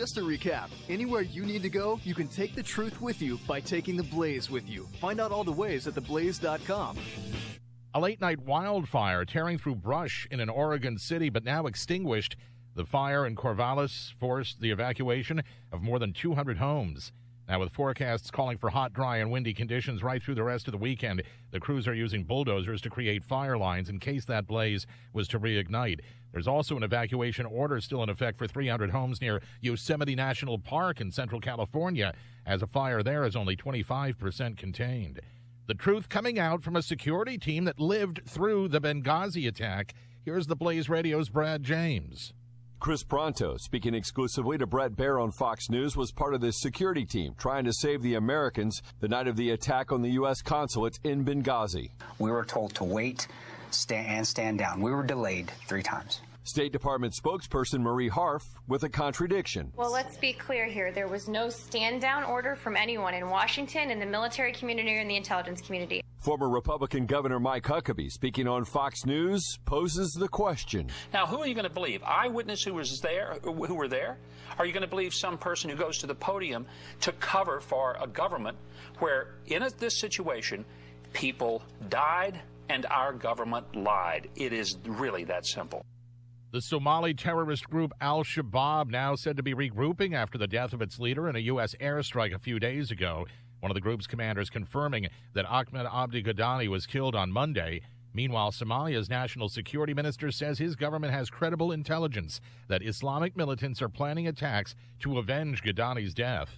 Just to recap, anywhere you need to go, you can take the truth with you by taking the Blaze with you. Find out all the ways at theblaze.com. A late-night wildfire tearing through brush in an Oregon city, but now extinguished. The fire in Corvallis forced the evacuation of more than 200 homes. Now, with forecasts calling for hot, dry, and windy conditions right through the rest of the weekend, the crews are using bulldozers to create fire lines in case that blaze was to reignite. There's also an evacuation order still in effect for 300 homes near Yosemite National Park in Central California, as a fire there is only 25% contained. The truth coming out from a security team that lived through the Benghazi attack. Here's the Blaze Radio's Brad James. Chris Pronto, speaking exclusively to Brett Baer on Fox News, was part of this security team trying to save the Americans the night of the attack on the U.S. consulate in Benghazi. We were told to wait, stand down. We were delayed 3 times. State Department spokesperson Marie Harf with a contradiction. Well, let's be clear here. There was no stand-down order from anyone in Washington, in the military community, or in the intelligence community. Former Republican Governor Mike Huckabee, speaking on Fox News, poses the question. Now, who are you going to believe? Eyewitness who were there? Are you going to believe some person who goes to the podium to cover for a government where, in this situation, people died and our government lied? It is really that simple. The Somali terrorist group Al-Shabaab now said to be regrouping after the death of its leader in a U.S. airstrike a few days ago. One of the group's commanders confirming that Ahmed Abdi Ghadani was killed on Monday. Meanwhile, Somalia's national security minister says his government has credible intelligence that Islamic militants are planning attacks to avenge Ghadani's death.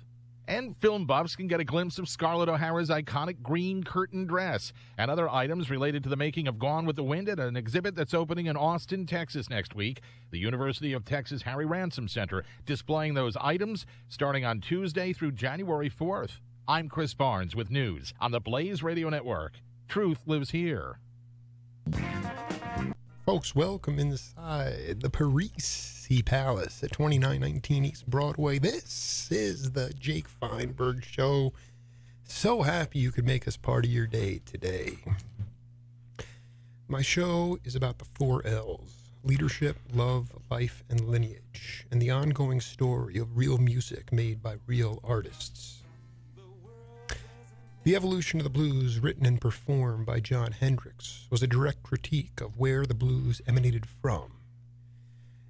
And film buffs can get a glimpse of Scarlett O'Hara's iconic green curtain dress and other items related to the making of Gone with the Wind at an exhibit that's opening in Austin, Texas next week. The University of Texas Harry Ransom Center displaying those items starting on Tuesday through January 4th. I'm Chris Barnes with news on the Blaze Radio Network. Truth lives here. Folks, welcome inside the Parisi Palace at 2919 East Broadway. This is the Jake Feinberg Show. So happy you could make us part of your day today. My show is about the 4 L's: leadership, love, life, and lineage, and the ongoing story of real music made by real artists. The Evolution of the Blues, written and performed by Jon Hendricks, was a direct critique of where the blues emanated from.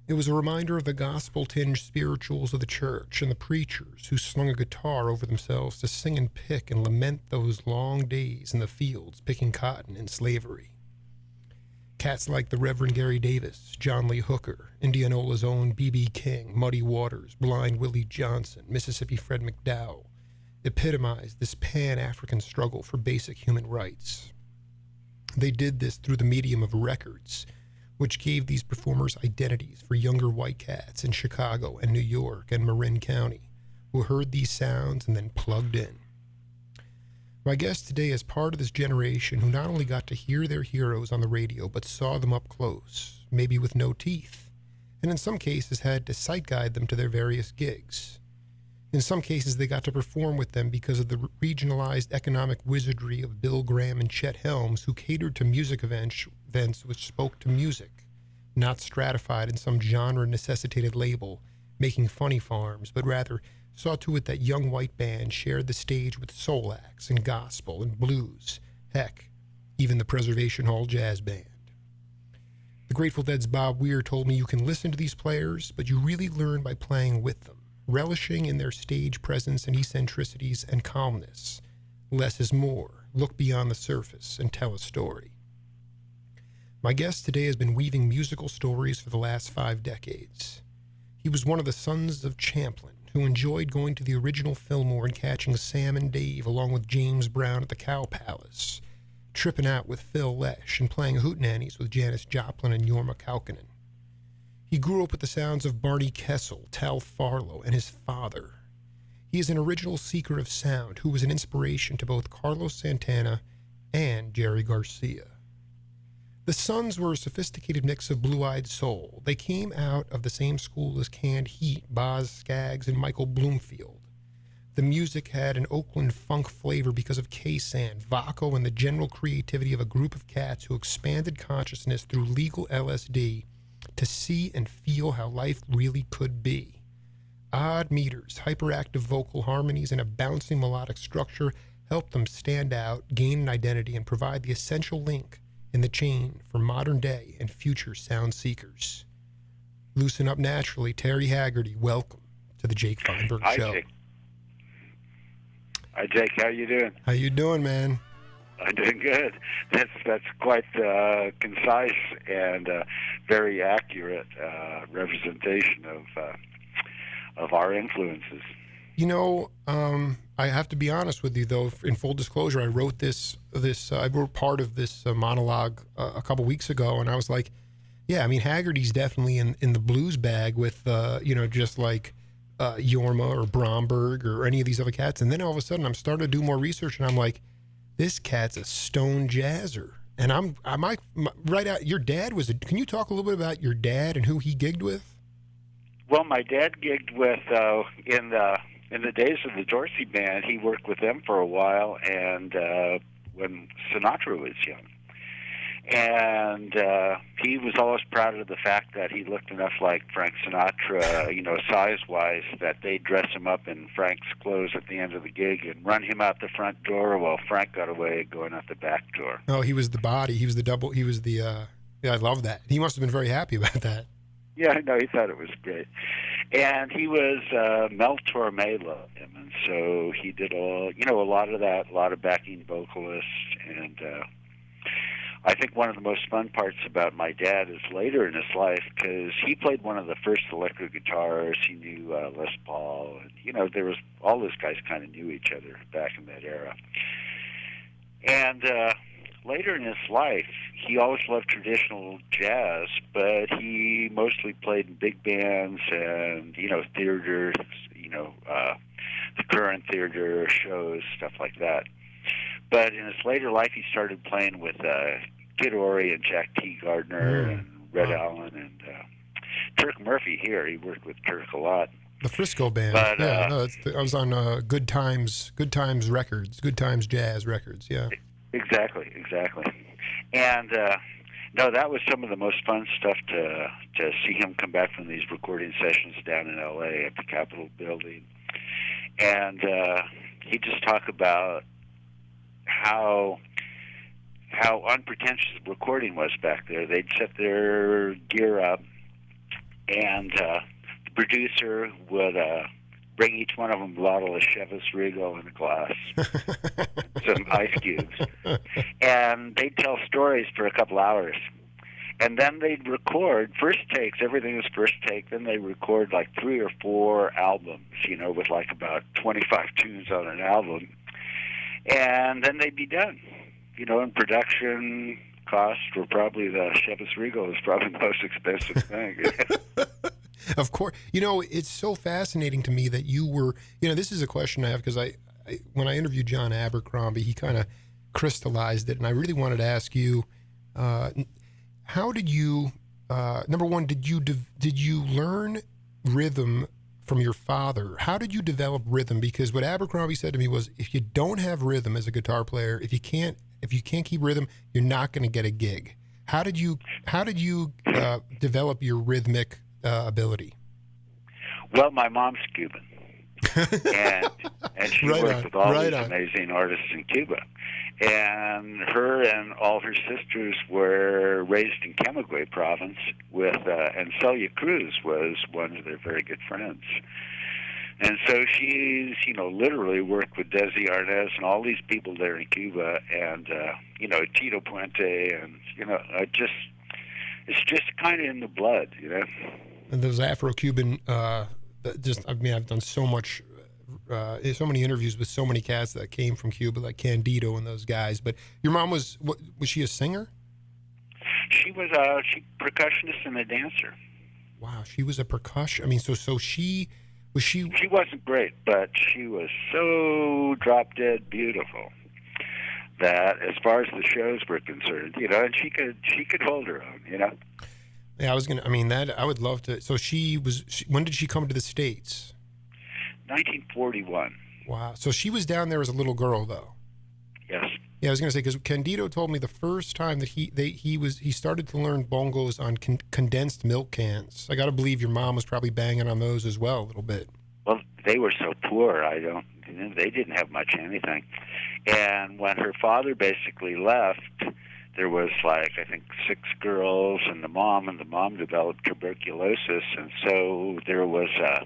It was a reminder of the gospel-tinged spirituals of the church and the preachers who slung a guitar over themselves to sing and pick and lament those long days in the fields picking cotton in slavery. Cats like the Reverend Gary Davis, John Lee Hooker, Indianola's own B.B. King, Muddy Waters, Blind Willie Johnson, Mississippi Fred McDowell, epitomized this pan-African struggle for basic human rights. They did this through the medium of records, which gave these performers identities for younger white cats in Chicago and New York and Marin County, who heard these sounds and then plugged in. My guest today is part of this generation who not only got to hear their heroes on the radio, but saw them up close, maybe with no teeth, and in some cases had to sight guide them to their various gigs. In some cases, they got to perform with them because of the regionalized economic wizardry of Bill Graham and Chet Helms, who catered to music events which spoke to music, not stratified in some genre-necessitated label, making funny farms, but rather saw to it that young white bands shared the stage with soul acts and gospel and blues, heck, even the Preservation Hall Jazz Band. The Grateful Dead's Bob Weir told me you can listen to these players, but you really learn by playing with them, relishing in their stage presence and eccentricities and calmness. Less is more. Look beyond the surface and tell a story. My guest today has been weaving musical stories for the last 5 decades. He was one of the Sons of Champlin, who enjoyed going to the original Fillmore and catching Sam and Dave along with James Brown at the Cow Palace, tripping out with Phil Lesh and playing hootenannies with Janis Joplin and Jorma Kaukonen. He grew up with the sounds of Barney Kessel, Tal Farlow, and his father. He is an original seeker of sound who was an inspiration to both Carlos Santana and Jerry Garcia. The Sons were a sophisticated mix of blue-eyed soul. They came out of the same school as Canned Heat, Boz Scaggs, and Michael Bloomfield. The music had an Oakland funk flavor because of K-San, Vaco, and the general creativity of a group of cats who expanded consciousness through legal LSD to see and feel how life really could be. odd meters, hyperactive vocal harmonies, and a bouncing melodic structure help them stand out, gain an identity, and provide the essential link in the chain for modern day and future sound seekers. Loosen up naturally. Terry Haggerty, welcome to the Jake Feinberg Show. Jake. Hi, Jake. How you doing? How you doing, man? I'm doing good. That's quite concise and very accurate representation of our influences. You know, I have to be honest with you, though. In full disclosure, I wrote I wrote part of this monologue a couple weeks ago, and I was like, yeah, I mean, Haggerty's definitely in the blues bag with, just like Jorma or Bromberg or any of these other cats. And then all of a sudden, I'm starting to do more research, and I'm like, this cat's a stone jazzer. And I'm right out. Your dad can you talk a little bit about your dad and who he gigged with? Well, my dad gigged with in the days of the Dorsey Band. He worked with them for a while, and when Sinatra was young. And he was always proud of the fact that he looked enough like Frank Sinatra, size-wise, that they'd dress him up in Frank's clothes at the end of the gig and run him out the front door while Frank got away going out the back door. Oh, he was the body. He was the double. He was the, I love that. He must have been very happy about that. Yeah, no, he thought it was great. And he was Mel Torme loved him, and so he did a lot of that, a lot of backing vocalists, and I think one of the most fun parts about my dad is later in his life, because he played one of the first electric guitars. He knew Les Paul, and there was all those guys kind of knew each other back in that era. And later in his life, he always loved traditional jazz, but he mostly played in big bands and theater, the current theater shows, stuff like that. But in his later life, he started playing with Kid Ory and Jack T. Gardner and Red Allen and Turk Murphy here. He worked with Turk a lot. The Frisco Band. But, I was on Good Times Records, Good Times Jazz Records, yeah. Exactly. And, that was some of the most fun stuff to see him come back from these recording sessions down in L.A. at the Capitol Building. And he'd just talk about how unpretentious recording was back there. They'd set their gear up, and the producer would bring each one of them a bottle of Chivas Regal in a glass, some ice cubes, and they'd tell stories for a couple hours. And then they'd record first takes. Everything was first take. Then they record like 3 or 4 albums, with like about 25 tunes on an album. And then they'd be done. And production costs were probably the Chivas Regal was probably the most expensive thing. Of course. It's so fascinating to me that you were, this is a question I have because I when I interviewed John Abercrombie, he kind of crystallized it. And I really wanted to ask you, how did you, number one, did you learn rhythm from your father? How did you develop rhythm? Because what Abercrombie said to me was, if you don't have rhythm as a guitar player, if you can't keep rhythm, you're not going to get a gig. How did you develop your rhythmic ability? Well, my mom's Cuban, and she worked with all these amazing artists in Cuba. And her and all her sisters were raised in Camagüey province and Celia Cruz was one of their very good friends. And so she's, literally worked with Desi Arnaz and all these people there in Cuba and, Tito Puente and, it's just kind of in the blood, And those Afro-Cuban, I've done so many interviews with so many cats that came from Cuba, like Candido and those guys. But your mom was she a singer? She was a percussionist and a dancer. Wow, she was a percussion. I mean, so she was she. She wasn't great, but she was so drop dead beautiful that, as far as the shows were concerned, and she could hold her own, Yeah, I would love to. So when did she come to the States? 1941. Wow. So she was down there as a little girl, though. Yes. Yeah, I was going to say, because Candido told me the first time that he started to learn bongos on condensed milk cans. I got to believe your mom was probably banging on those as well a little bit. they were so poor. They didn't have much anything. And when her father basically left, there was like, I think, 6 girls and the mom developed tuberculosis, and so there was a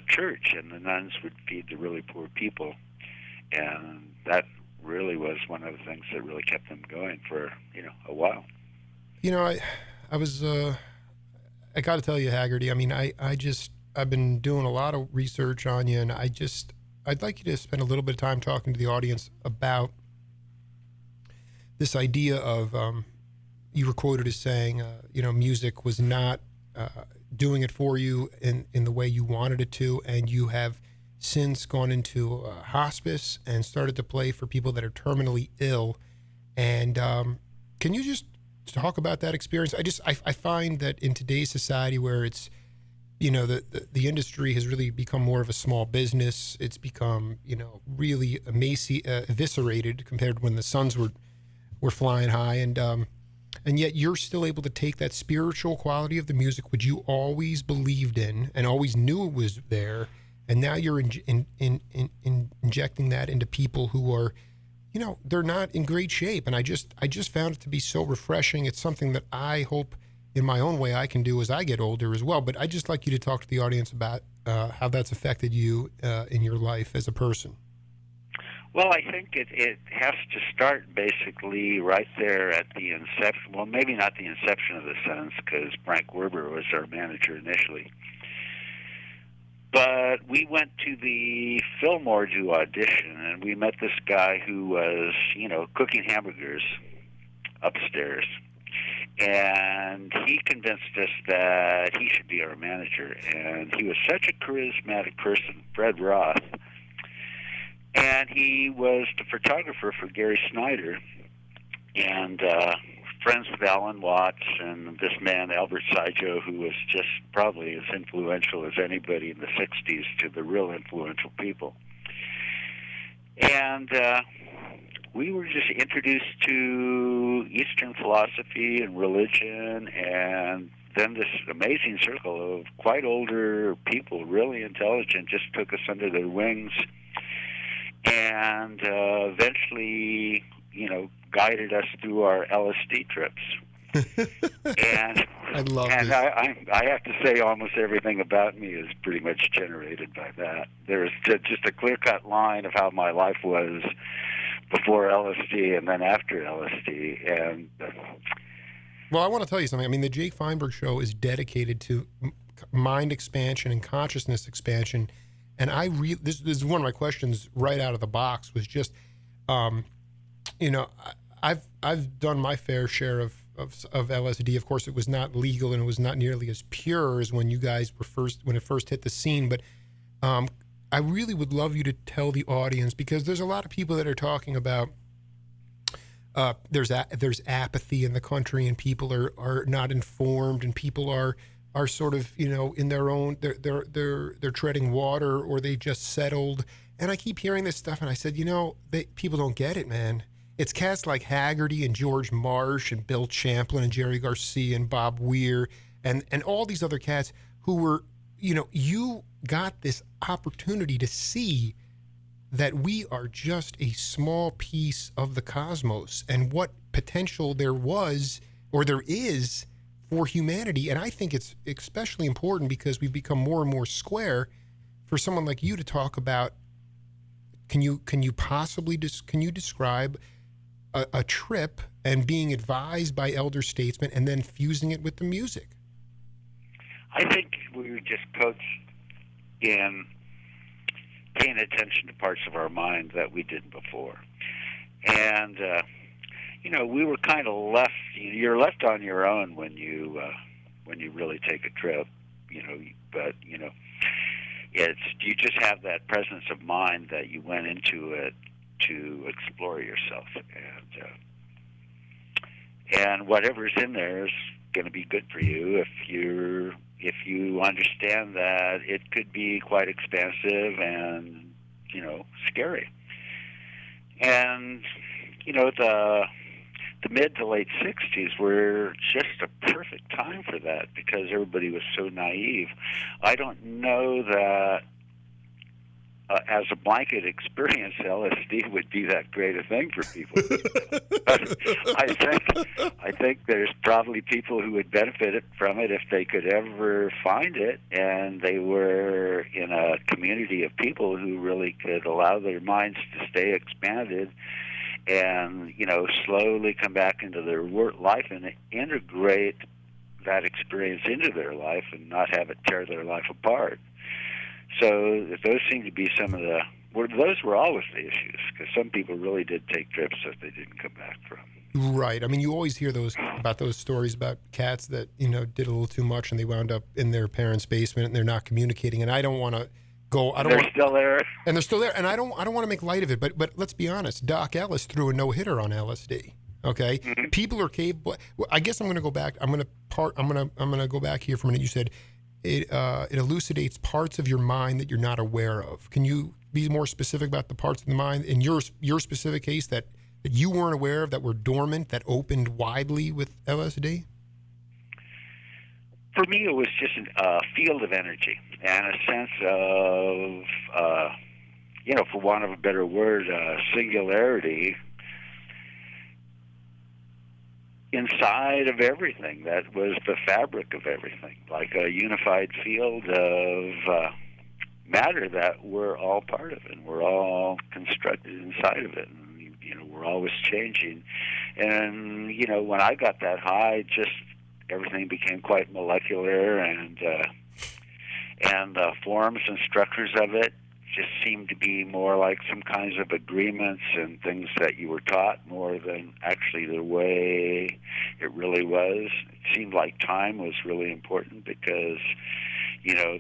church, and the nuns would feed the really poor people, and that really was one of the things that really kept them going for a while. I got to tell you, Haggerty, I mean, I've been doing a lot of research on you, and I'd like you to spend a little bit of time talking to the audience about this idea of, you were quoted as saying, music was not doing it for you in the way you wanted it to, and you have since gone into hospice and started to play for people that are terminally ill. And can you just talk about that experience? I find that in today's society where it's, the industry has really become more of a small business. It's become, really eviscerated compared to when the Sons were flying high. And yet you're still able to take that spiritual quality of the music, which you always believed in and always knew it was there. And now you're injecting that into people who are, they're not in great shape. And I just found it to be so refreshing. It's something that I hope in my own way I can do as I get older as well. But I'd just like you to talk to the audience about how that's affected you in your life as a person. Well, I think it has to start basically right there at the inception. Well, maybe not the inception of the Sons, because Frank Werber was our manager initially. But we went to the Fillmore to audition, and we met this guy who was, cooking hamburgers upstairs. And he convinced us that he should be our manager. And he was such a charismatic person, Fred Roth. And he was the photographer for Gary Snyder, and friends with Alan Watts and this man, Albert Saijo, who was just probably as influential as anybody in the 60s to the real influential people. And we were just introduced to Eastern philosophy and religion, and then this amazing circle of quite older people, really intelligent, just took us under their wings. And eventually, guided us through our LSD trips. And I love and this. I have to say almost everything about me is pretty much generated by that. There's just a clear-cut line of how my life was before LSD and then after LSD. And well, I want to tell you something. I mean, the Jake Feinberg Show is dedicated to mind expansion and consciousness expansion. And this is one of my questions right out of the box was just, I've done my fair share of LSD. Of course, it was not legal and it was not nearly as pure as when you guys were when it first hit the scene. But I really would love you to tell the audience, because there's a lot of people that are talking about there's apathy in the country and people are not informed and people are sort of, in their own, they're treading water, or they just settled. And I keep hearing this stuff, and I said, people don't get it, man. It's cats like Haggerty and George Marsh and Bill Champlin and Jerry Garcia and Bob Weir and all these other cats who were, you got this opportunity to see that we are just a small piece of the cosmos and what potential there was, or there is, for humanity. And I think it's especially important because we've become more and more square for someone like you to talk about. Can you describe a trip and being advised by elder statesmen and then fusing it with the music? I think we were just coached in paying attention to parts of our mind that we didn't before. And we were kind of left. You're left on your own when you really take a trip. But it's you just have that presence of mind that you went into it to explore yourself, and whatever's in there is going to be good for you if you understand that it could be quite expansive and scary. And the mid to late 60s were just a perfect time for that because everybody was so naive. I don't know that as a blanket experience, LSD would be that great a thing for people. I think there's probably people who would benefit from it if they could ever find it, and they were in a community of people who really could allow their minds to stay expanded and, slowly come back into their life and integrate that experience into their life and not have it tear their life apart. So those seem to be some of those were always the issues, because some people really did take trips that they didn't come back from. Right. I mean, you always hear about those stories about cats that, did a little too much and they wound up in their parents' basement and they're not communicating. And I don't want to go. Still there. And they're still there. And I don't want to make light of it. But let's be honest. Doc Ellis threw a no-hitter on LSD. Okay. Mm-hmm. People are capable. I guess I'm going to go back. I'm going to go back here for a minute. You said it elucidates parts of your mind that you're not aware of. Can you be more specific about the parts of the mind in your specific case that you weren't aware of, that were dormant, that opened widely with LSD? For me, it was just a field of energy and a sense of, for want of a better word, singularity inside of everything. That was the fabric of everything, like a unified field of matter that we're all part of, and we're all constructed inside of it. And, we're always changing. And, when I got that high, just everything became quite molecular, and the forms and structures of it just seemed to be more like some kinds of agreements and things that you were taught more than actually the way it really was. It seemed like time was really important because,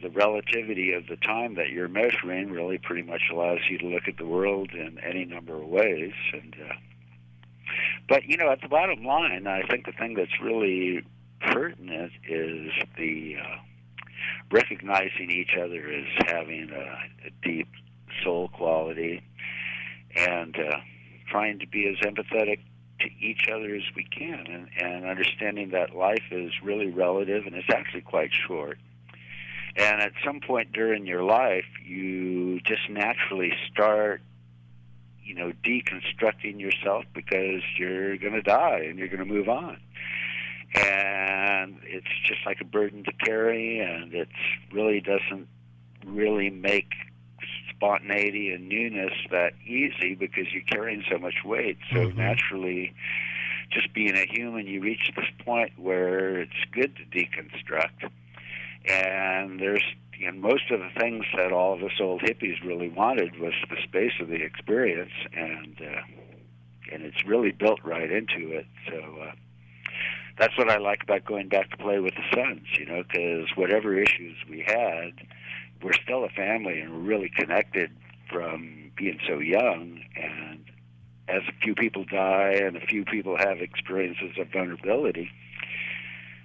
the relativity of the time that you're measuring really pretty much allows you to look at the world in any number of ways. And but, at the bottom line, I think the thing that's really pertinent is the recognizing each other as having a deep soul quality and trying to be as empathetic to each other as we can, and understanding that life is really relative and it's actually quite short. And at some point during your life, you just naturally start, deconstructing yourself because you're going to die and you're going to move on. And it's just like a burden to carry, and it really doesn't really make spontaneity and newness that easy because you're carrying so much weight. So naturally, just being a human, you reach this point where it's good to deconstruct. And there's, most of the things that all of us old hippies really wanted was the space of the experience, and it's really built right into it. So that's what I like about going back to play with the Sons, because whatever issues we had, we're still a family and we're really connected from being so young. And as a few people die and a few people have experiences of vulnerability,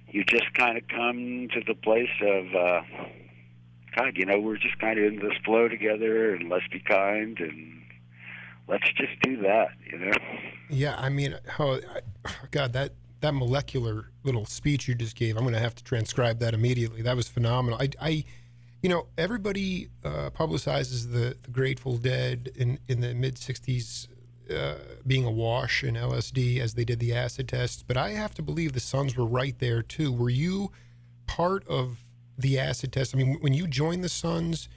you just kind of come to the place of, God, we're just kind of in this flow together, and let's be kind, and let's just do that, Yeah, I mean, God, that molecular little speech you just gave, I'm going to have to transcribe that immediately. That was phenomenal. Everybody publicizes the Grateful Dead in the mid-'60s being awash in LSD as they did the acid tests, but I have to believe the Sons were right there too. Were you part of the acid test? I mean, when you joined the Sons,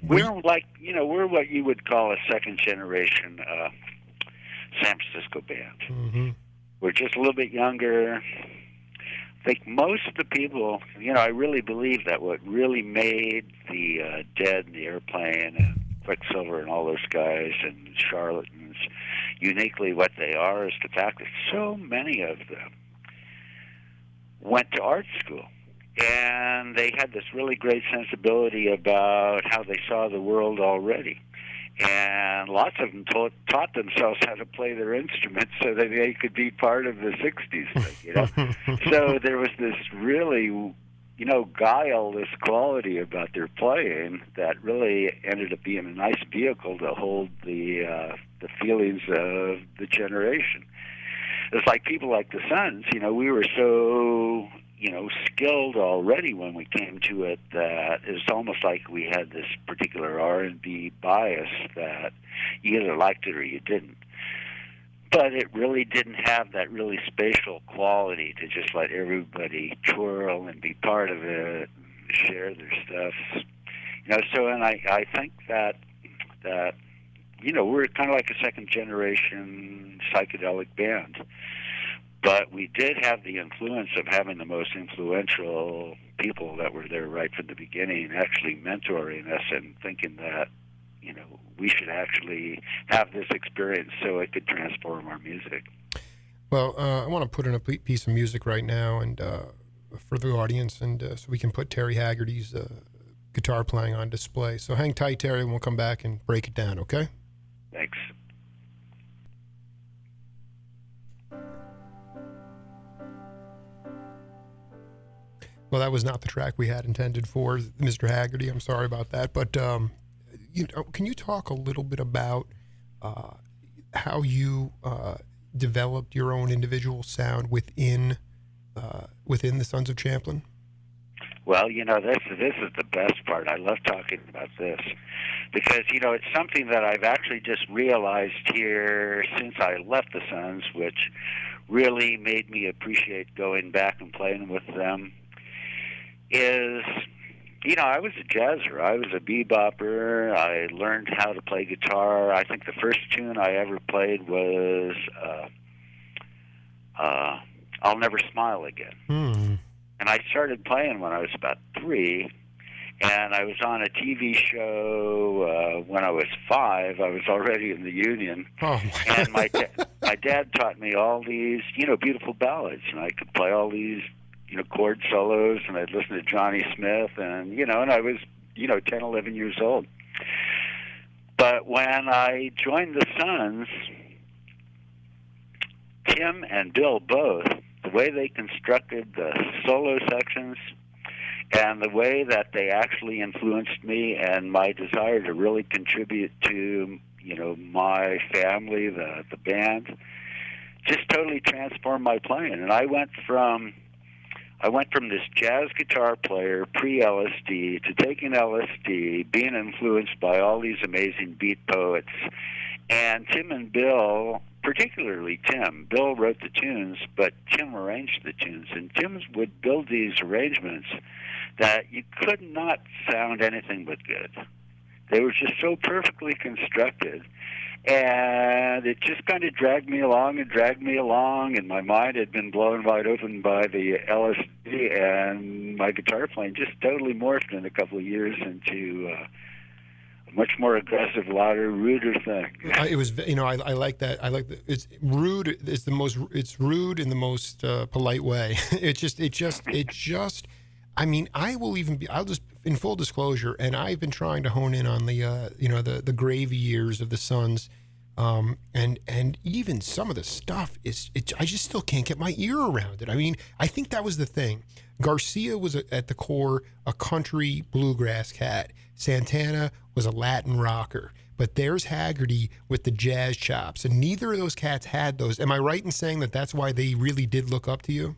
we're we're what you would call a second generation San Francisco band. Mm-hmm. We're just a little bit younger. I think most of the people, I really believe that what really made the Dead and the Airplane and Quicksilver and all those guys and Charlatans uniquely what they are is the fact that so many of them went to art school. And they had this really great sensibility about how they saw the world already. And lots of them taught themselves how to play their instruments so that they could be part of the 60s thing, So there was this really, guileless quality about their playing that really ended up being a nice vehicle to hold the feelings of the generation. it's like people like the Sons, we were so, skilled already when we came to it that it's almost like we had this particular R&B bias that you either liked it or you didn't. But it really didn't have that really spatial quality to just let everybody twirl and be part of it, and share their stuff. And I think that we're kind of like a second generation psychedelic band. But we did have the influence of having the most influential people that were there right from the beginning, actually mentoring us and thinking that, we should actually have this experience so it could transform our music. Well, I want to put in a piece of music right now and for the audience, and so we can put Terry Haggerty's guitar playing on display. So hang tight, Terry, and we'll come back and break it down, okay? Thanks. Well, that was not the track we had intended for Mr. Haggerty. I'm sorry about that. But can you talk a little bit about how you developed your own individual sound within the Sons of Champlin? Well, this is the best part. I love talking about this because, it's something that I've actually just realized here since I left the Sons, which really made me appreciate going back and playing with them, is, I was a jazzer. I was a bebopper. I learned how to play guitar. I think the first tune I ever played was I'll Never Smile Again. And I started playing when I was about 3, and I was on a TV show when I was 5. I was already in the Union. Oh, and my dad taught me all these, beautiful ballads, and I could play all these chord solos, and I'd listen to Johnny Smith, and, and I was, 10, 11 years old. But when I joined the Sons, Tim and Bill both, the way they constructed the solo sections and the way that they actually influenced me and my desire to really contribute to, my family, the band, just totally transformed my playing. And I went from this jazz guitar player pre-LSD to taking LSD, being influenced by all these amazing beat poets. And Tim and Bill, particularly Tim, Bill wrote the tunes, but Tim arranged the tunes. And Tim would build these arrangements that you could not sound anything but good. They were just so perfectly constructed. And it just kind of dragged me along, and my mind had been blown wide open by the LSD, and my guitar playing just totally morphed in a couple of years into a much more aggressive, louder, ruder thing. It was, I like that. I like that. It's rude. It's rude in the most polite way. I mean, I'll just, in full disclosure, and I've been trying to hone in on the gravy years of the Sons, and even some of the stuff I just still can't get my ear around it. I mean, I think that was the thing. Garcia was at the core a country bluegrass cat. Santana was a Latin rocker. But there's Haggerty with the jazz chops, and neither of those cats had those. Am I right in saying that that's why they really did look up to you?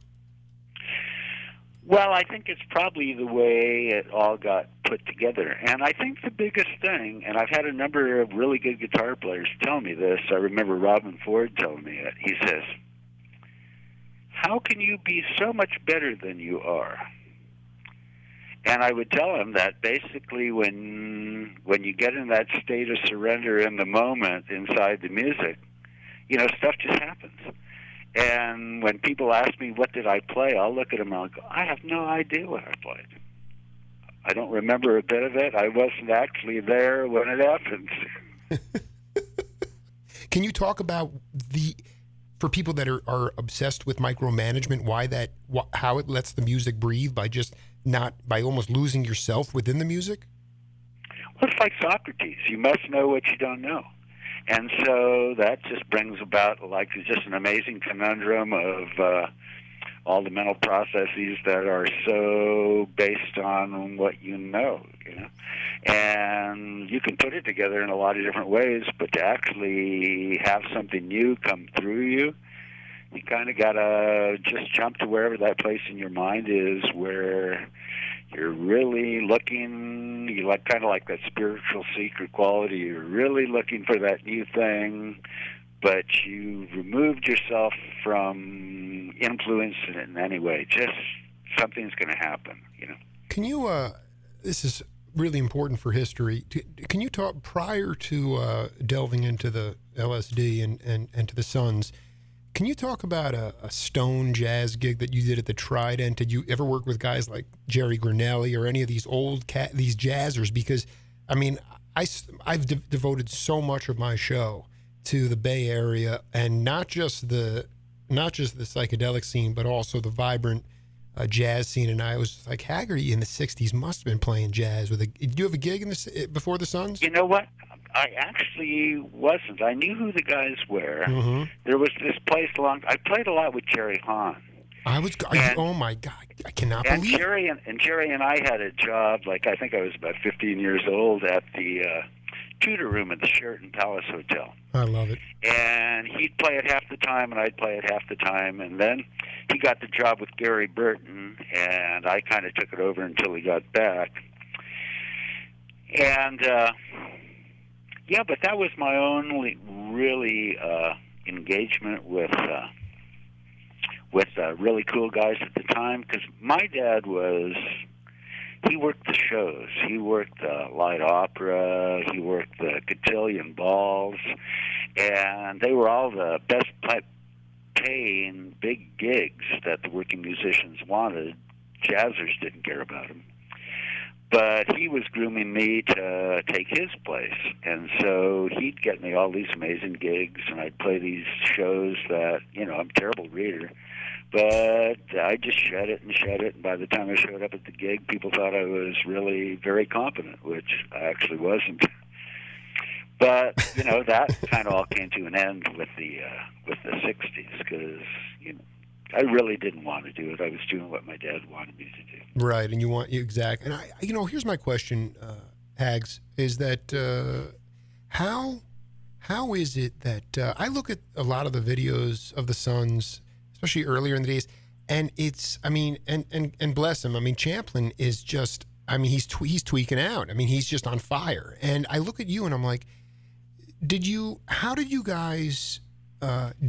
Well, I think it's probably the way it all got put together. And I think the biggest thing, and I've had a number of really good guitar players tell me this. I remember Robin Ford telling me it. He says, "How can you be so much better than you are?" And I would tell him that basically when you get in that state of surrender in the moment inside the music, stuff just happens. And when people ask me, what did I play? I'll look at them and I'll go, I have no idea what I played. I don't remember a bit of it. I wasn't actually there when it happened. Can you talk about for people that are obsessed with micromanagement, how it lets the music breathe by almost losing yourself within the music? Well, it's like Socrates. You must know what you don't know. And so that just brings about just an amazing conundrum of all the mental processes that are so based on what you know. And you can put it together in a lot of different ways, but to actually have something new come through you you kind of got to just jump to wherever that place in your mind is where you're really looking, you like kind of like that spiritual secret quality. You're really looking for that new thing, but you removed yourself from influence in any way. Just something's going to happen, you know. Can you, this is really important for history, can you talk, prior to delving into the LSD and to the Sons, can you talk about a stone jazz gig that you did at the Trident? Did you ever work with guys like Jerry Granelli or any of these these jazzers? Because, I mean, I've devoted so much of my show to the Bay Area, and not just the psychedelic scene, but also the vibrant jazz scene. And I was like, Haggerty in the '60s must have been playing jazz. Did you have a gig before the Sons? You know what? I actually wasn't. I knew who the guys were. Mm-hmm. There was this place I played a lot with Jerry Hahn. Oh my God, I cannot believe it. Jerry and I had a job, I think I was about 15 years old, at the Tudor Room at the Sheraton Palace Hotel. I love it. And he'd play it half the time, and I'd play it half the time. And then he got the job with Gary Burton, and I kind of took it over until he got back. And yeah, but that was my only really engagement with really cool guys at the time, because my dad he worked the shows. He worked the light opera. He worked the cotillion balls, and they were all the best paying big gigs that the working musicians wanted. Jazzers didn't care about them. But he was grooming me to take his place. And so he'd get me all these amazing gigs, and I'd play these shows that, I'm a terrible reader. But I just shut it. And by the time I showed up at the gig, people thought I was really very competent, which I actually wasn't. But, that kind of all came to an end with the 60s, because, I really didn't want to do it. I was doing what my dad wanted me to do. Right, and exactly. And here's my question, Hags, is that how is it that I look at a lot of the videos of the Sons, especially earlier in the days, and it's, and bless him, Champlin is just, he's tweaking out. He's just on fire. And I look at you and I'm like, how did you guys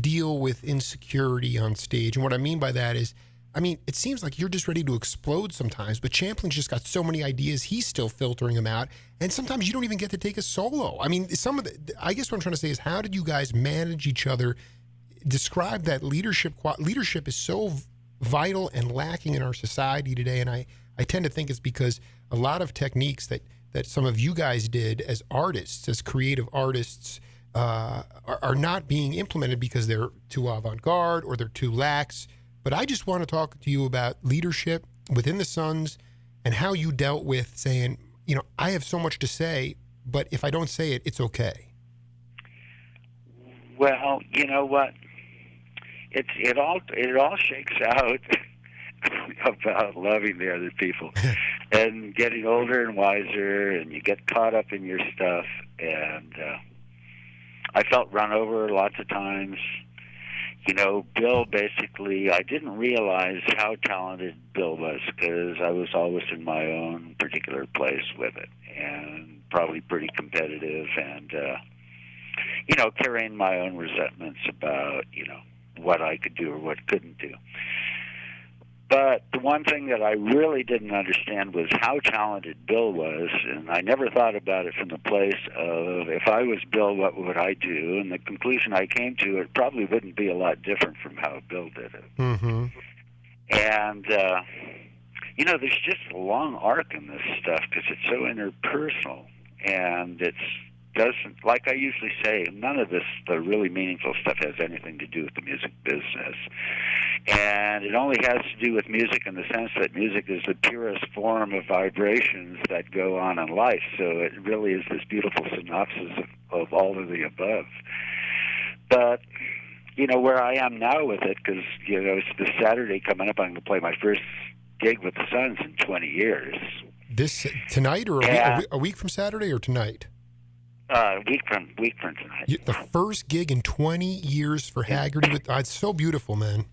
deal with insecurity on stage? And what I mean by that is, it seems like you're just ready to explode sometimes, but Champlin's just got so many ideas, he's still filtering them out, and sometimes you don't even get to take a solo. I guess what I'm trying to say is, how did you guys manage each other? Describe that leadership. Leadership is so vital and lacking in our society today, and I tend to think it's because a lot of techniques that some of you guys did as artists, as creative artists, are not being implemented because they're too avant-garde or they're too lax. But I just want to talk to you about leadership within the Sons and how you dealt with saying, I have so much to say, but if I don't say it, it's okay. Well, you know what? It all shakes out about loving the other people and getting older and wiser, and you get caught up in your stuff. And I felt run over lots of times. Bill, basically, I didn't realize how talented Bill was, because I was always in my own particular place with it, and probably pretty competitive, and carrying my own resentments about what I could do or what couldn't do. But the one thing that I really didn't understand was how talented Bill was, and I never thought about it from the place of, if I was Bill, what would I do? And the conclusion I came to, it probably wouldn't be a lot different from how Bill did it. Mm-hmm. And, there's just a long arc in this stuff, because it's so interpersonal, and doesn't, like I usually say, none of the really meaningful stuff has anything to do with the music business. And it only has to do with music in the sense that music is the purest form of vibrations that go on in life. So it really is this beautiful synopsis of all of the above. But, where I am now with it, because, it's this Saturday coming up, I'm going to play my first gig with the Sons in 20 years. Tonight, or a week from Saturday, or tonight? Week from tonight. The first gig in 20 years for Haggerty. It's so beautiful, man.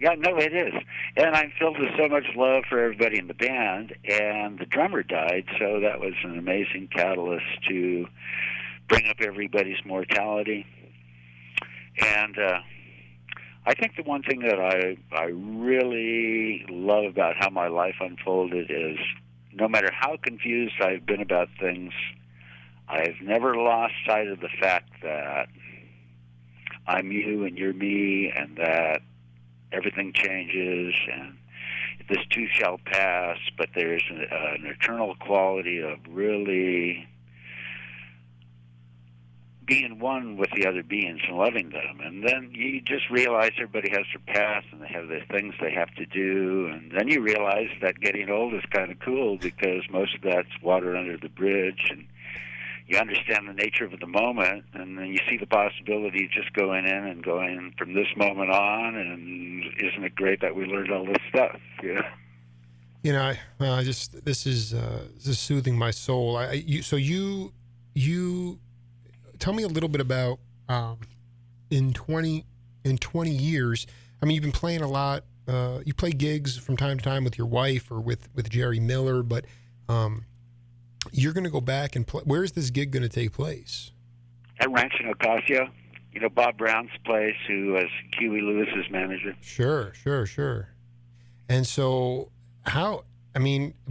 Yeah, no, it is. And I'm filled with so much love for everybody in the band. And the drummer died, so that was an amazing catalyst to bring up everybody's mortality. And I think the one thing that I really love about how my life unfolded is no matter how confused I've been about things, I've never lost sight of the fact that I'm you and you're me, and that everything changes, and this too shall pass, but there's an eternal quality of really being one with the other beings and loving them. And then you just realize everybody has their past and they have the things they have to do, and then you realize that getting old is kind of cool because most of that's water under the bridge, and you understand the nature of the moment, and then you see the possibility of just going in and going from this moment on, and isn't it great that we learned all this stuff? You know, this is soothing my soul. You tell me a little bit about in 20 years. I mean, you've been playing a lot. You play gigs from time to time with your wife or with Jerry Miller, but you're going to go back and play. Where is this gig going to take place? At Rancho Ocasio. You know, Bob Brown's place, who was Huey Lewis's manager. Sure. And so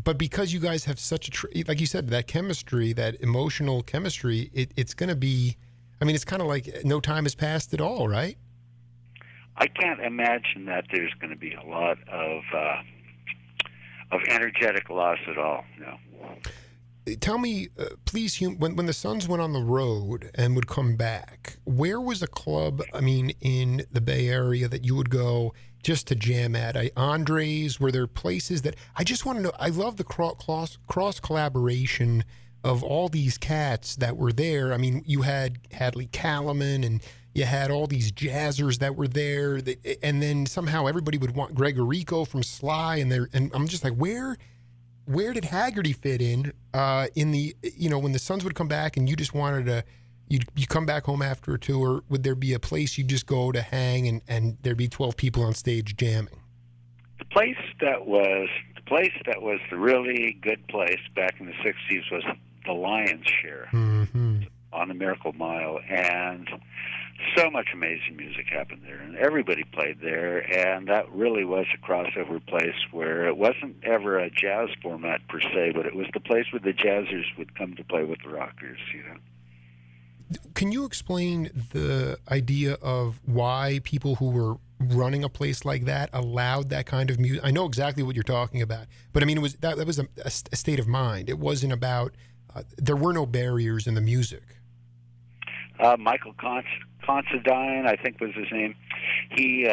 but because you guys have such like you said, that chemistry, that emotional chemistry, it's going to be, I mean, it's kind of like no time has passed at all, right? I can't imagine that there's going to be a lot of energetic loss at all, no. Tell me, please, when the Sons went on the road and would come back, where was a club, I mean, in the Bay Area that you would go just to jam at? Andre's, were there places that, I just want to know, I love the cross collaboration of all these cats that were there. I mean, you had Hadley Callman, and you had all these jazzers that were there, and then somehow everybody would want Gregorico from Sly, and I'm just like, where did Haggerty fit in the, you know, when the Sons would come back and you just wanted to, you come back home after a tour, would there be a place you just go to hang and there'd be 12 people on stage jamming? The place that was the really good place back in the 60s was the Lion's Share on the Miracle Mile, and so much amazing music happened there, and everybody played there, and that really was a crossover place where it wasn't ever a jazz format per se, but it was the place where the jazzers would come to play with the rockers, you know. Can you explain the idea of why people who were running a place like that allowed that kind of music? I know exactly what you're talking about, but I mean, it was that was a state of mind. It wasn't about there were no barriers in the music. Michael Considine, I think was his name. He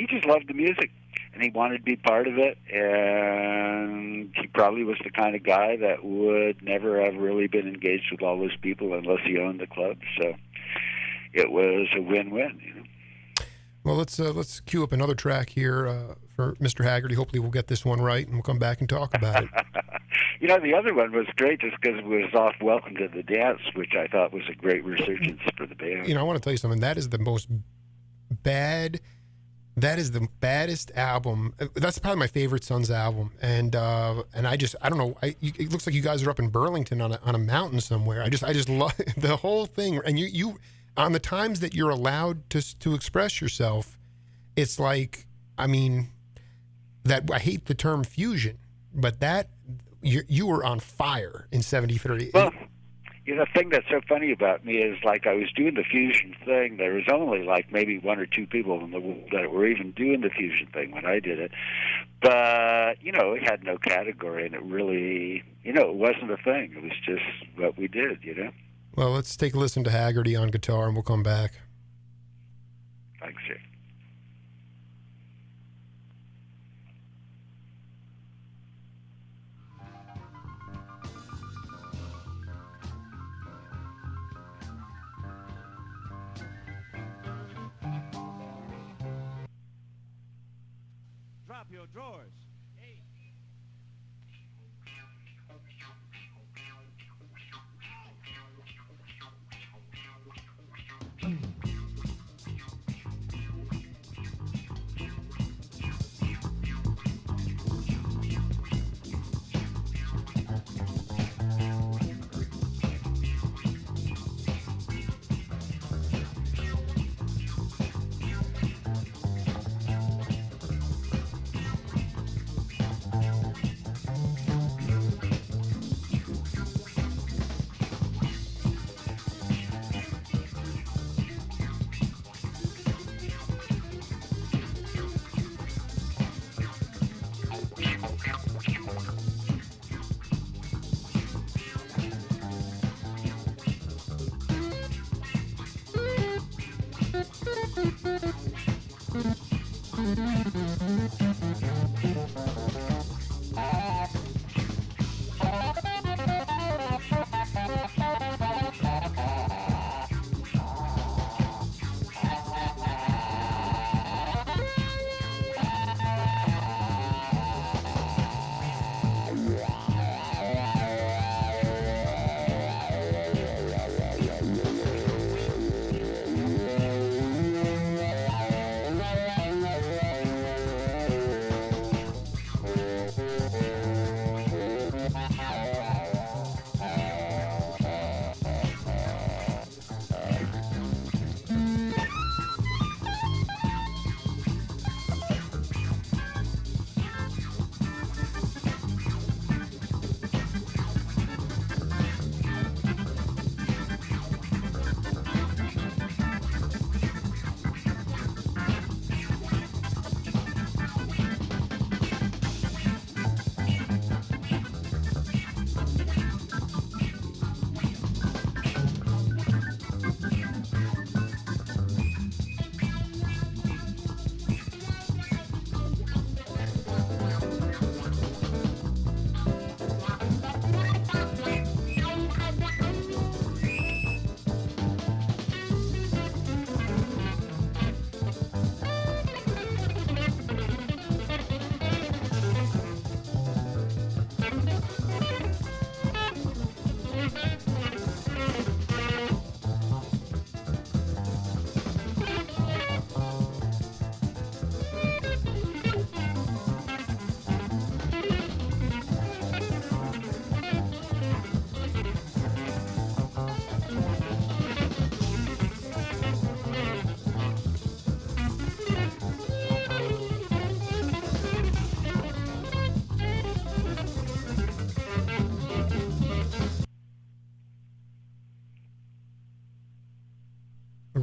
just loved the music, and he wanted to be part of it, and he probably was the kind of guy that would never have really been engaged with all those people unless he owned the club. So it was a win-win, you know. Well, let's cue up another track here for Mr. Haggerty. Hopefully we'll get this one right, and we'll come back and talk about it. You know, the other one was great just because it was off Welcome to the Dance, which I thought was a great resurgence for the band. You know, I want to tell you something. That is the baddest album. That's probably my favorite Sons album. And I don't know. It looks like you guys are up in Burlington on a mountain somewhere. I just love the whole thing. And you on the times that you're allowed to express yourself, it's like, I mean, that I hate the term fusion, but that you were on fire in '73. Well, you know, the thing that's so funny about me is, like, I was doing the fusion thing. There was only, like, maybe one or two people in the world that were even doing the fusion thing when I did it. But, you know, it had no category, and it really, you know, it wasn't a thing. It was just what we did, you know? Well, let's take a listen to Haggerty on guitar, and we'll come back. Thanks, sir. Drop your drawers. Hey.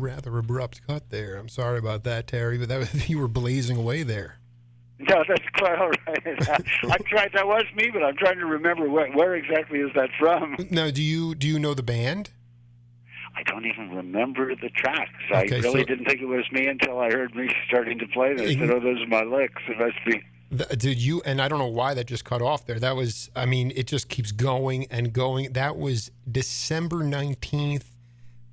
rather abrupt cut there. I'm sorry about that, Terry, but you were blazing away there. No, that's quite all right. I tried. That was me, but I'm trying to remember where exactly is that from. Now, do you know the band? I don't even remember the tracks. Okay, I really didn't think it was me until I heard me starting to play this. I said, "Oh, those are my licks." It must be. Did you? And I don't know why that just cut off there. That was, I mean, it just keeps going and going. That was December 19th,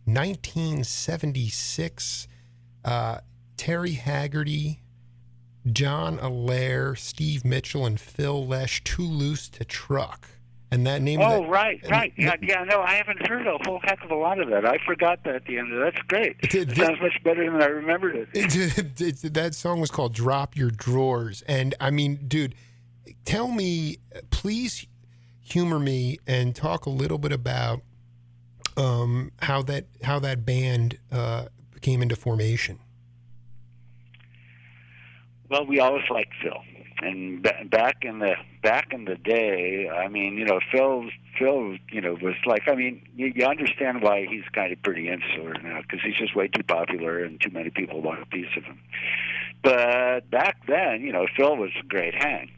1976. Terry Haggerty, John Allaire, Steve Mitchell, and Phil Lesh, Too Loose to Truck. And that name. Oh, right. Yeah, no, I haven't heard a whole heck of a lot of that. I forgot that at the end of that. That's great. It sounds much better than I remembered it. That song was called Drop Your Drawers. And, I mean, dude, tell me, please humor me and talk a little bit about how that band came into formation. Well, we always liked Phil. And back in the day, I mean, you know, Phil, you know, was like, I mean, you understand why he's kind of pretty insular now, because he's just way too popular and too many people want a piece of him. But back then, you know, Phil was a great hang.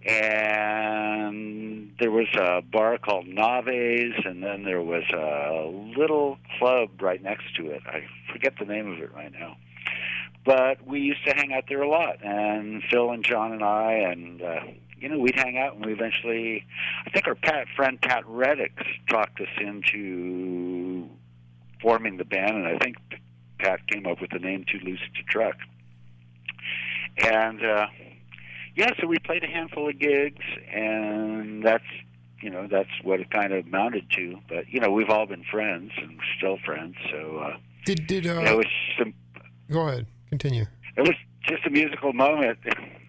And there was a bar called Naves, and then there was a little club right next to it. I forget the name of it right now. But we used to hang out there a lot, and Phil and John and I, and, you know, we'd hang out, and we eventually, I think our friend Pat Reddick talked us into forming the band, and I think Pat came up with the name Too Loose to Truck. And, yeah, so we played a handful of gigs, and that's what it kind of amounted to. But, you know, we've all been friends, and we're still friends, so, Did you know, it's some... Go ahead. Continue. It was just a musical moment.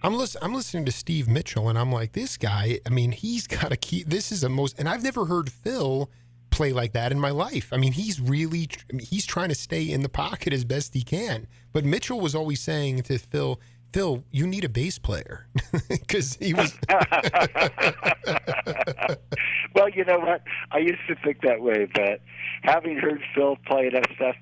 I'm listening to Steve Mitchell, and I'm like, this guy, I mean, he's got a key. This is and I've never heard Phil play like that in my life. I mean, he's trying to stay in the pocket as best he can. But Mitchell was always saying to Phil, you need a bass player. Because he was... Well, you know what? I used to think that way, but having heard Phil play that stuff,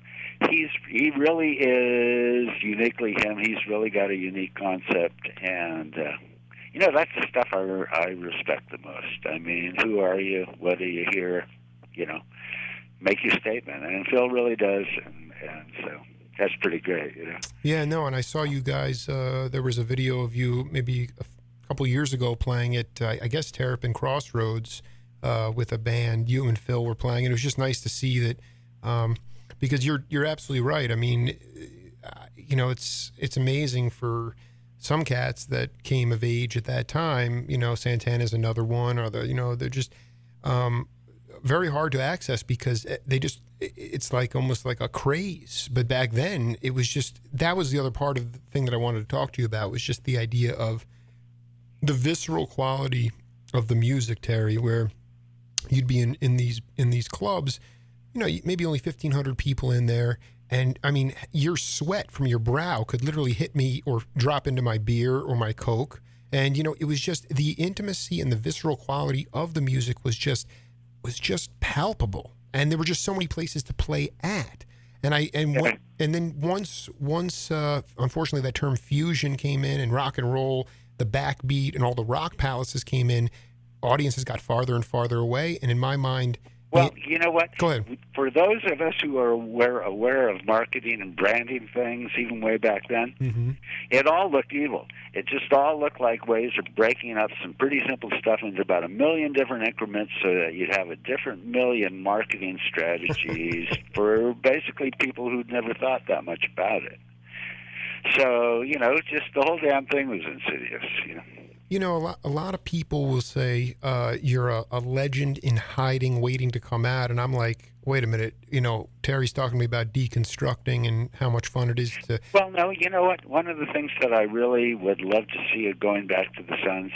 he really is uniquely him. He's really got a unique concept, and you know, that's the stuff I respect the most. I mean, who are you? What are you here? You know, make your statement, and Phil really does, and so that's pretty great. You know. Yeah, no, and I saw you guys. There was a video of you maybe a couple years ago playing at I guess Terrapin Crossroads with a band. You and Phil were playing, and it was just nice to see that. Because you're absolutely right. I mean, you know, it's amazing for some cats that came of age at that time. You know, Santana's another one, or they're just very hard to access because it's like almost like a craze. But back then, it was just, that was the other part of the thing that I wanted to talk to you about, was just the idea of the visceral quality of the music, Terry, where you'd be in these clubs. You know, maybe only 1,500 people in there. And, I mean, your sweat from your brow could literally hit me or drop into my beer or my Coke. And, you know, it was just the intimacy and the visceral quality of the music was just palpable. And there were just so many places to play at. And then once unfortunately, that term fusion came in and rock and roll, the backbeat and all the rock palaces came in, audiences got farther and farther away. And in my mind... Well, you know what? Go ahead. For those of us who are aware of marketing and branding things, even way back then, It all looked evil. It just all looked like ways of breaking up some pretty simple stuff into about 1 million different increments so that you'd have a different million marketing strategies for basically people who'd never thought that much about it. So, you know, just the whole damn thing was insidious, you know. You know, a lot of people will say you're a legend in hiding, waiting to come out. And I'm like, wait a minute. You know, Terry's talking to me about deconstructing and how much fun it is to... Well, no, you know what? One of the things that I really would love to see going back to the Sons,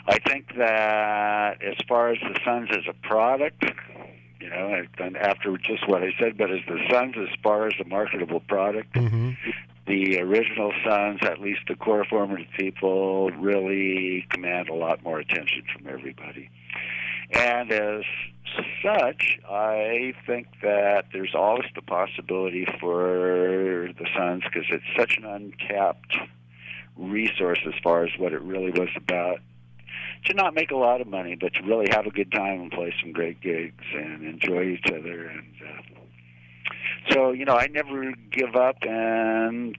I think that as far as the Sons as a product, you know, and after just what I said, but as the Sons as far as a marketable product, the original Sons, at least the core formative people, really command a lot more attention from everybody. And as such, I think that there's always the possibility for the Sons, because it's such an untapped resource as far as what it really was about, to not make a lot of money, but to really have a good time and play some great gigs and enjoy each other. And so, I never give up, and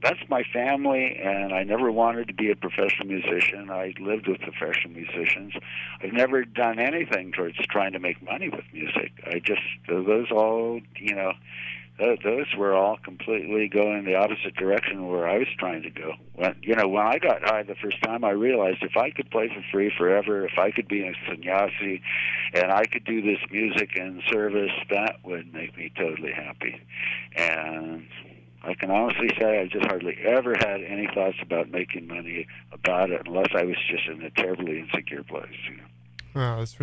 that's my family, and I never wanted to be a professional musician. I lived with professional musicians. I've never done anything towards trying to make money with music. Those were all completely going the opposite direction where I was trying to go. When I got high the first time, I realized if I could play for free forever, if I could be a sannyasi, and I could do this music in service, that would make me totally happy. And I can honestly say I just hardly ever had any thoughts about making money about it, unless I was just in a terribly insecure place. Wow, it's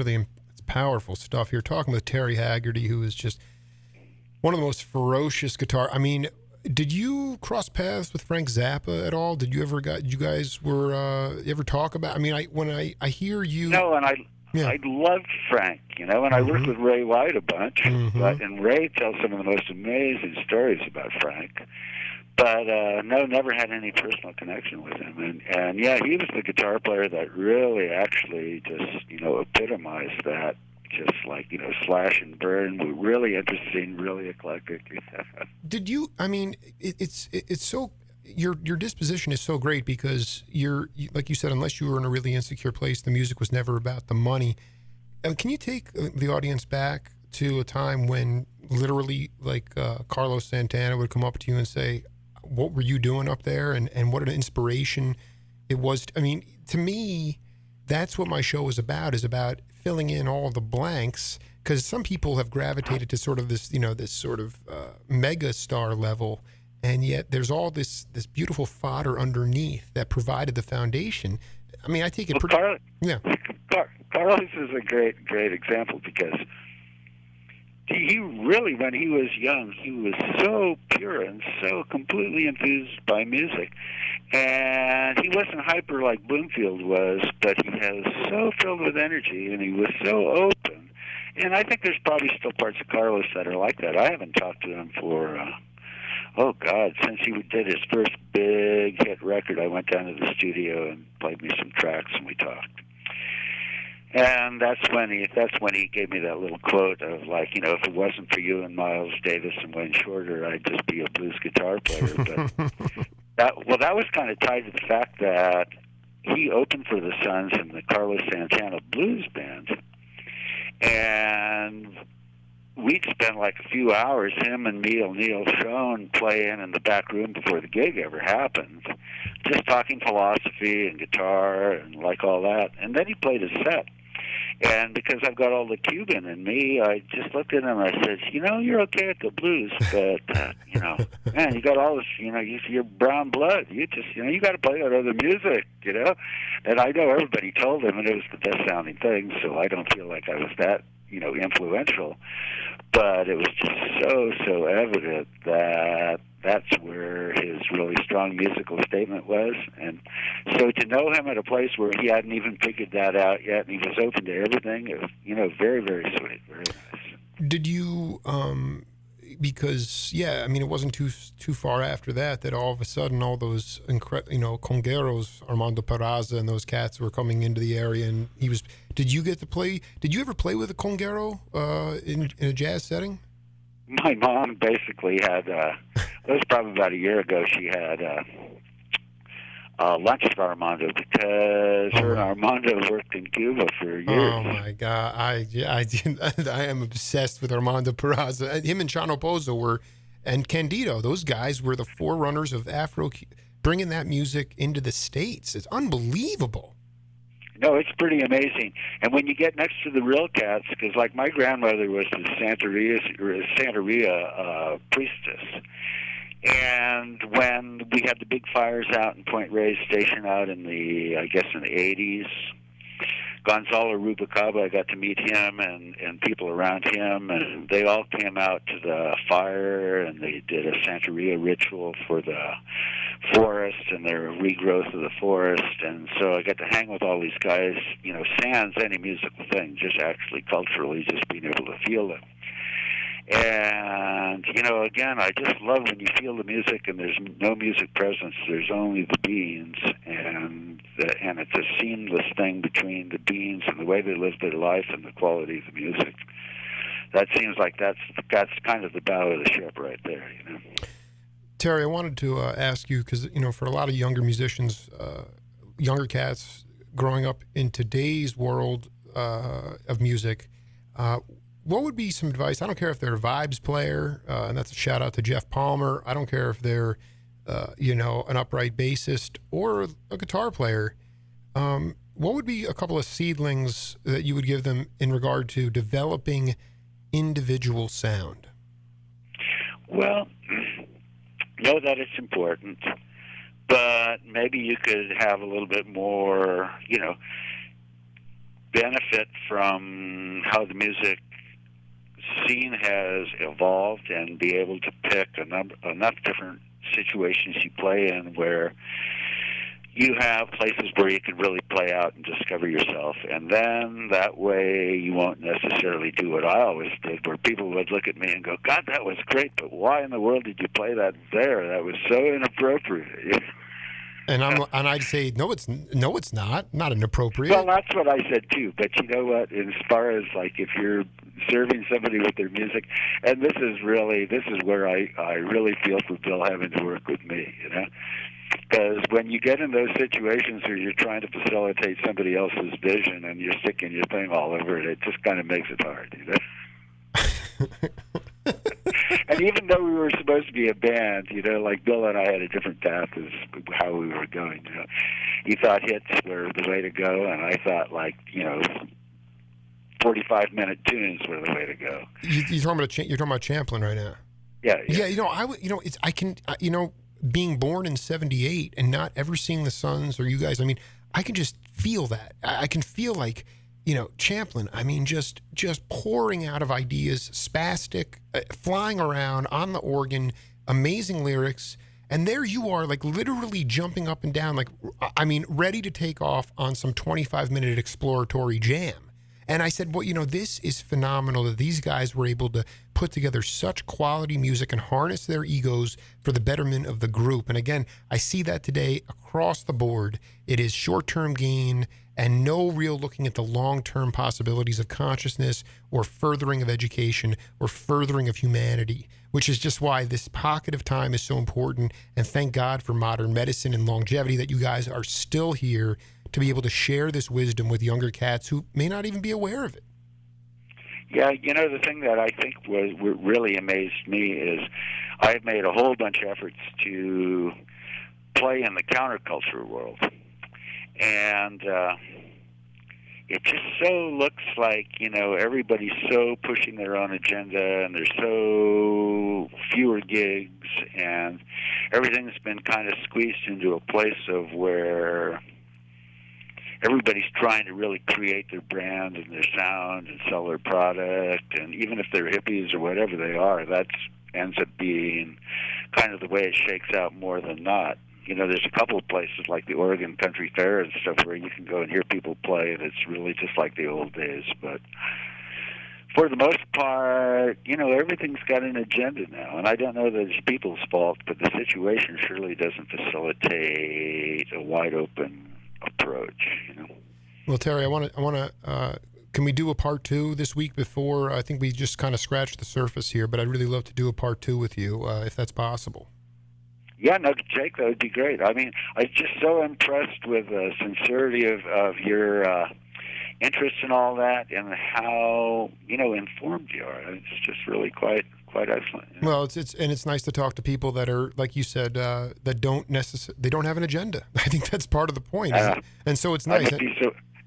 powerful stuff. You're talking with Terry Haggerty, who is just one of the most ferocious guitar. I mean, did you cross paths with Frank Zappa at all? You ever talk about? I mean, when I hear you. No, and I loved Frank, and I worked with Ray White a bunch, and Ray tells some of the most amazing stories about Frank. But no, never had any personal connection with him. And yeah, he was the guitar player that really actually just, epitomized that. Just like, slash and burn, really interesting, really eclectic. Did you, I mean, it's so, your disposition is so great because like you said, unless you were in a really insecure place, the music was never about the money. Can you take the audience back to a time when literally like Carlos Santana would come up to you and say, what were you doing up there? And what an inspiration it was. I mean, to me, that's what my show is about filling in all the blanks, because some people have gravitated to sort of this, this sort of mega star level, and yet there's all this beautiful fodder underneath that provided the foundation. I mean, I take it Carlos is a great example, because he really, when he was young, he was so pure and so completely enthused by music. And he wasn't hyper like Bloomfield was, but he was so filled with energy, and he was so open. And I think there's probably still parts of Carlos that are like that. I haven't talked to him for, since he did his first big hit record. I went down to the studio and played me some tracks, and we talked. And that's when he gave me that little quote of like, if it wasn't for you and Miles Davis and Wayne Shorter, I'd just be a blues guitar player. But that was kind of tied to the fact that he opened for the Sons in the Carlos Santana Blues Band, and we'd spend like a few hours, him and Neil Schoen, playing in the back room before the gig ever happened, just talking philosophy and guitar and like all that. And then he played his set. And because I've got all the Cuban in me, I just looked at him and I said, you're okay at the blues, but, man, you got all this, you're brown blood. You just, you got to play that other music, And I know everybody told him, and it was the best sounding thing, so I don't feel like I was that, influential. But it was just so evident that that's where his really strong musical statement was. And so to know him at a place where he hadn't even figured that out yet, and he was open to everything, it was, very, very sweet, very nice. Did you, because, it wasn't too far after that all of a sudden all those, congueros, Armando Peraza and those cats were coming into the area, and did you ever play with a conguero in a jazz setting? My mom basically had, it was probably about a year ago, she had lunch with Armando, because her and Armando worked in Cuba for years. Oh, my God. I am obsessed with Armando Peraza. Him and Chano Pozo and Candido, those guys were the forerunners of Afro, bringing that music into the States. It's unbelievable. No, it's pretty amazing. And when you get next to the real cats, because like my grandmother was the Santeria priestess, and when we had the big fires out in Point Reyes Station out in the 80s, Gonzalo Rubalcaba, I got to meet him and people around him, and they all came out to the fire, and they did a Santeria ritual for the forest and their regrowth of the forest. And so I got to hang with all these guys, sans any musical thing, just actually culturally, just being able to feel them. And, again, I just love when you feel the music and there's no music presence, there's only the beings, and it's a seamless thing between the beings and the way they live their life and the quality of the music. That seems like that's kind of the bow of the ship right there, Terry, I wanted to ask you, because, for a lot of younger musicians, younger cats growing up in today's world of music, what would be some advice? I don't care if they're a vibes player, and that's a shout out to Jeff Palmer. I don't care if they're, an upright bassist or a guitar player. What would be a couple of seedlings that you would give them in regard to developing individual sound? Well, know that it's important, but maybe you could have a little bit more, benefit from how the music scene has evolved and be able to pick enough different situations you play in where you have places where you can really play out and discover yourself. And then that way you won't necessarily do what I always did, where people would look at me and go, God, that was great, but why in the world did you play that there? That was so inappropriate. And I'd say, no, it's not inappropriate. Well, that's what I said too. But you know what? As far as like if you're serving somebody with their music, and this is where I really feel for Bill having to work with me, because when you get in those situations where you're trying to facilitate somebody else's vision and you're sticking your thing all over it, it just kind of makes it hard, And even though we were supposed to be a band, like Bill and I had a different path as how we were going. He thought hits were the way to go, and I thought 45-minute tunes were the way to go. You're talking about Champlin right now. Yeah. Being born in '78 and not ever seeing the Sons or you guys, I can just feel that. I can feel like, Champlin, just pouring out of ideas, spastic, flying around on the organ, amazing lyrics. And there you are, literally jumping up and down, ready to take off on some 25-minute exploratory jam. And I said, well, this is phenomenal that these guys were able to put together such quality music and harness their egos for the betterment of the group. And again, I see that today across the board. It is short-term gain and no real looking at the long-term possibilities of consciousness or furthering of education or furthering of humanity, which is just why this pocket of time is so important. And thank God for modern medicine and longevity that you guys are still here to be able to share this wisdom with younger cats who may not even be aware of it. Yeah, the thing that I think really amazed me is I've made a whole bunch of efforts to play in the counterculture world. And it just so looks like, everybody's so pushing their own agenda and there's so fewer gigs and everything's been kind of squeezed into a place of where everybody's trying to really create their brand and their sound and sell their product. And even if they're hippies or whatever they are, that ends up being kind of the way it shakes out more than not. There's a couple of places like the Oregon Country Fair and stuff where you can go and hear people play, and it's really just like the old days. But for the most part, everything's got an agenda now. And I don't know that it's people's fault, but the situation surely doesn't facilitate a wide open approach. Well, Terry, I want to. Can we do a part 2 this week? Before I think we just kind of scratched the surface here, but I'd really love to do a part 2 with you if that's possible. Yeah, no, Jake, that would be great. I'm just so impressed with the sincerity of your interest in all that and how informed you are. It's just really quite excellent. Well, it's nice to talk to people that are, like you said, that don't have an agenda. I think that's part of the point, and so it's nice.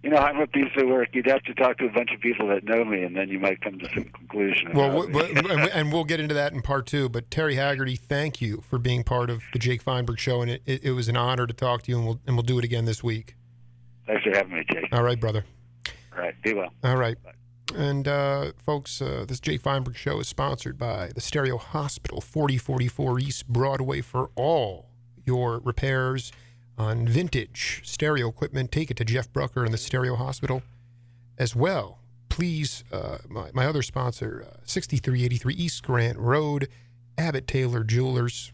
I'm a piece of work. You'd have to talk to a bunch of people that know me, and then you might come to some conclusion. Well, and we'll get into that in part 2. But Terry Haggerty, thank you for being part of the Jake Feinberg Show, and it was an honor to talk to you, and we'll do it again this week. Thanks for having me, Jake. All right, brother. All right. Be well. All right. And, folks, this Jake Feinberg Show is sponsored by the Stereo Hospital, 4044 East Broadway, for all your repairs on vintage stereo equipment. Take it to Jeff Brucker and the Stereo Hospital as well. Please, my other sponsor, 6383 East Grant Road, Abbott Taylor Jewelers.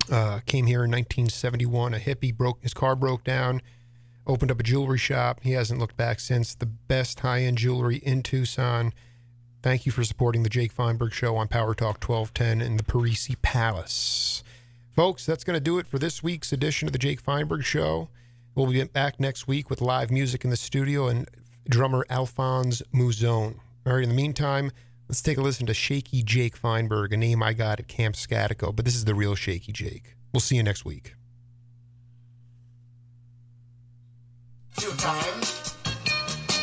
Came here in 1971. A hippie his car broke down. Opened up a jewelry shop. He hasn't looked back since. The best high-end jewelry in Tucson. Thank you for supporting the Jake Feinberg Show on Power Talk 1210 in the Parisi Palace. Folks, that's going to do it for this week's edition of the Jake Feinberg Show. We'll be back next week with live music in the studio and drummer Alphonse Mouzone. All right, in the meantime, let's take a listen to Shaky Jake Feinberg, a name I got at Camp Scatico, but this is the real Shaky Jake. We'll see you next week. Few times,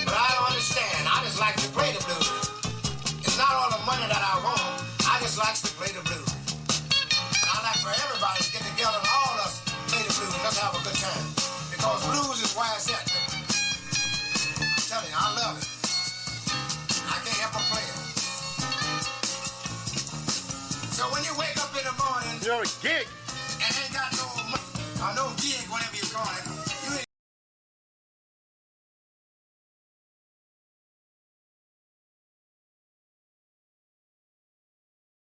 but I don't understand. I just like to play the blues. It's not all the money that I want. I just like to play the blues. And I like for everybody to get together and all of us play the blues. Let's have a good time. Because blues is why it's at. I'm telling you, I love it. I can't help but play it. So when you wake up in the morning, you're a gig. And ain't got no money, or no gig, whatever you call it.